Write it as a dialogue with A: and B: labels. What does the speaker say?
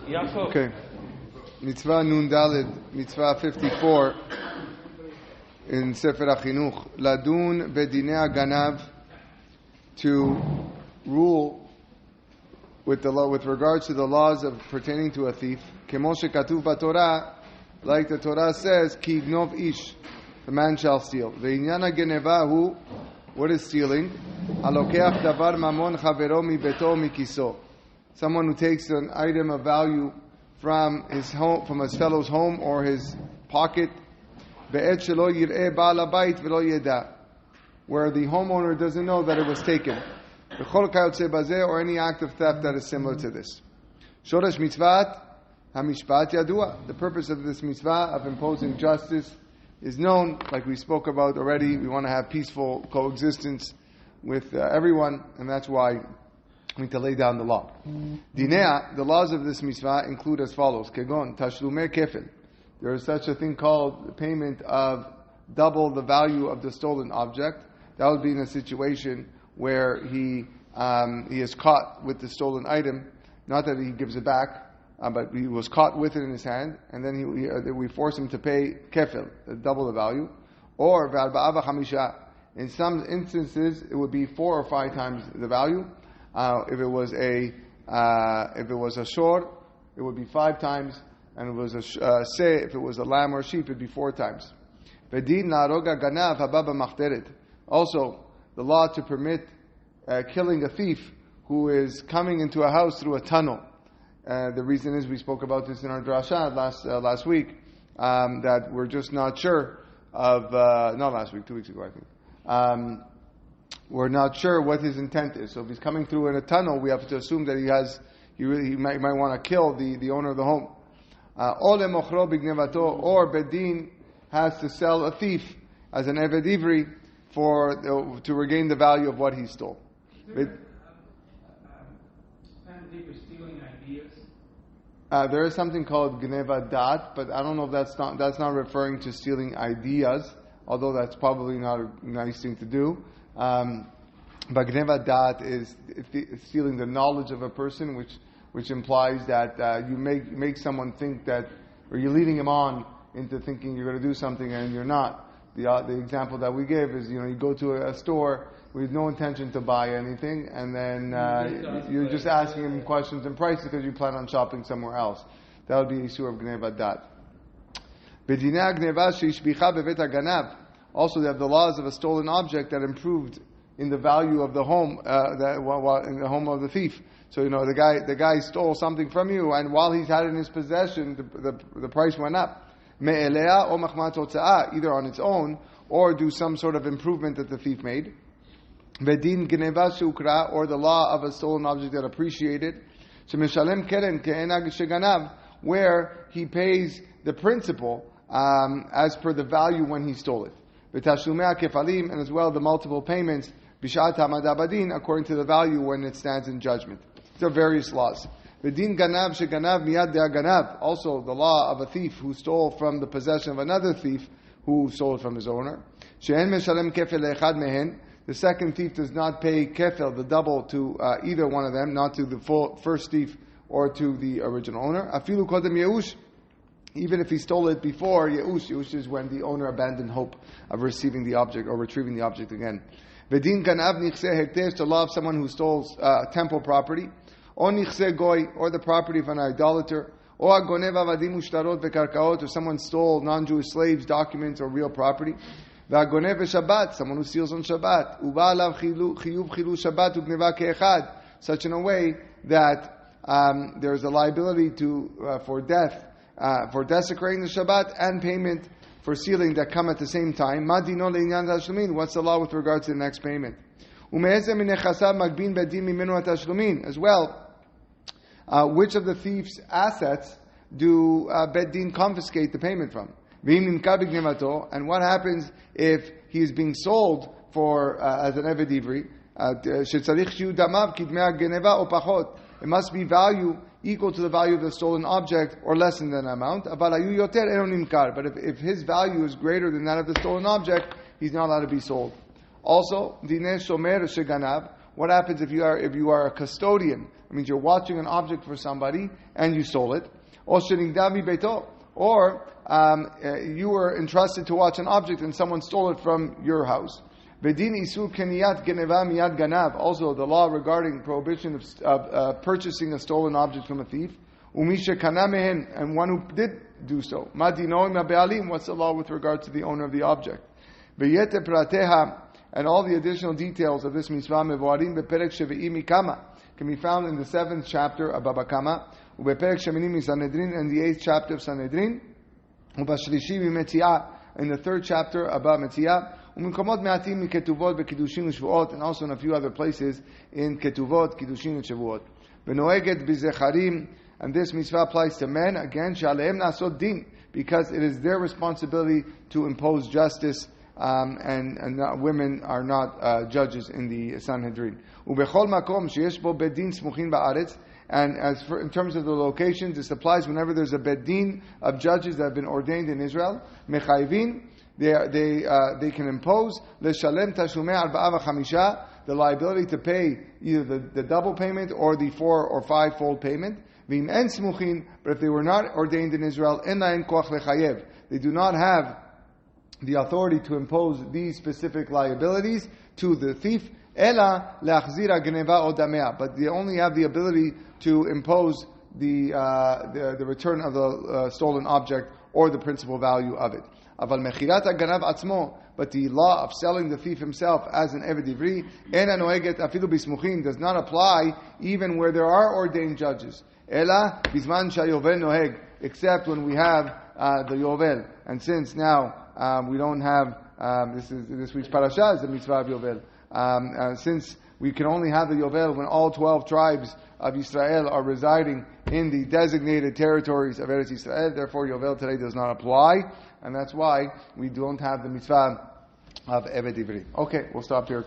A: Okay. Mitzvah Nun Daled, Mitzvah 54 in Sefer HaChinuch. Ladun bedinei ganav, to rule with the law, with regards to the laws of pertaining to a thief. Kemo shekatuv b'Torah, like the Torah says, ki ignov ish, the man shall steal. Ve'inyan ha'geneva hu, what is stealing? Halokeach davar mamon chavero mibeto mikiso. Someone who takes an item of value from his home, from his fellow's home or his pocket, be'et shelo yir'eh ba'al habayit v'lo yeda, where the homeowner doesn't know that it was taken. B'chol kayotze bazeh, or any act of theft that is similar to this. Shoresh mitzvat hamishpat yadua. The purpose of this mitzvah of imposing justice is known, like we spoke about already. We want to have peaceful coexistence with everyone, and that's why we need to lay down the law. Dinea, the laws of this mitzvah include as follows: Kegon, tashlume kefil. There is such a thing called the payment of double the value of the stolen object. That would be in a situation where he is caught with the stolen item. Not that he gives it back, but he was caught with it in his hand, and then we force him to pay kefil, double the value. Or v'arba'ava chamisha. In some instances, it would be 4 or 5 times the value. If it was a shor, it would be 5 times, and if it was a say, if it was a lamb or a sheep, it'd be 4 times. V'din la'roga ganav hababa machteret. Also, the law to permit killing a thief who is coming into a house through a tunnel. The reason is, we spoke about this in our drasha last week, that we're just not sure of, not last week, 2 weeks ago, I think. We're not sure what his intent is. So if he's coming through in a tunnel, we have to assume that he might want to kill the owner of the home. Or Bedin has to sell a thief as an Eved Ivri to regain the value of what he stole. There is something called Gneva Dat, but I don't know if that's not referring to stealing ideas, although that's probably not a nice thing to do. But Gneva Dat is stealing the knowledge of a person, which implies that you make someone think that, or you're leading him on into thinking you're going to do something and you're not. The example that we give is, you go to a store with no intention to buy anything, and then you're just asking him questions and prices because you plan on shopping somewhere else. That would be the issue of Gneva Dat. Bedinei Gneva sheishbicha bevet haganav. Also, they have the laws of a stolen object that improved in the value of the home, in the home of the thief. So the guy stole something from you, and while he's had it in his possession, the price went up. Me'elea or machmat hotza'ah, either on its own or do some sort of improvement that the thief made. Vedin gneva shukra, or the law of a stolen object that appreciated. Shemeshalem keren ke'enag sheganav, where he pays the principal as per the value when he stole it. V'tashlumei kefalim, and as well the multiple payments bishat hamada badin, according to the value when it stands in judgment. There are various laws. V'din ganav sheganav miyad de'aganav, also the law of a thief who stole from the possession of another thief who stole it from his owner. She'en meshalem kefel le'echad mehen, the second thief does not pay kefel, the double, to either one of them, not to the first thief or to the original owner. Afilu kodem yeush, even if he stole it before yeush. Yeush is when the owner abandoned hope of receiving the object or retrieving the object again. V'din ganav nichse hektesh, the law of someone who stole temple property, or nichse goy, or the property of an idolater, or agonev avadim ushtarot vekarkaot, or someone stole non-Jewish slaves, documents, or real property. V'agonev v'shabbat, someone who steals on Shabbat. Uba alav chiyuv chilu Shabbat u'gneva ke'echad, such in a way that there is a liability for desecrating the Shabbat and payment for stealing that come at the same time. Ma dino le'inyan tashlumin, what's the law with regards to the next payment? U'me'ezeh min nechasav magbin bedin mimenu hatashlumin, as well. Which of the thief's assets do Beddin confiscate the payment from? And what happens if he is being sold for as an Eved Ivri? It must be value equal to the value of the stolen object or less than that amount. But if his value is greater than that of the stolen object, he's not allowed to be sold. Also, Dineh Shomer Sheganav, What happens if you are a custodian? It means you're watching an object for somebody and you stole it. Or you were entrusted to watch an object and someone stole it from your house. Also, the law regarding prohibition of purchasing a stolen object from a thief. And one who did do so. What's the law with regard to the owner of the object? And all the additional details of this mitzvah can be found in the 7th chapter of Baba Kama, and the 8th chapter of Sanhedrin, in the 3rd chapter of Baba Metzia, and also in a few other places in Ketuvot, Kiddushin, and Shavuot. And this mitzvah applies to men, again, because it is their responsibility to impose justice, and women are not judges in the Sanhedrin. And in terms of the locations, this applies whenever there's a bedin of judges that have been ordained in Israel. They can impose the liability to pay either the double payment or the 4 or 5-fold payment. But if they were not ordained in Israel, they do not have the authority to impose these specific liabilities to the thief. But they only have the ability to impose the return of the stolen object or the principal value of it. But the law of selling the thief himself as an Eved Ivri does not apply even where there are ordained judges. Except when we have the Yovel. And since now we don't have, this week's parasha is the mitzvah of Yovel. Since we can only have the Yovel when all 12 tribes of Israel are residing in the designated territories of Eretz Israel, therefore Yovel today does not apply, and that's why we don't have the mitzvah of Eved Ivri. Okay, we'll stop here.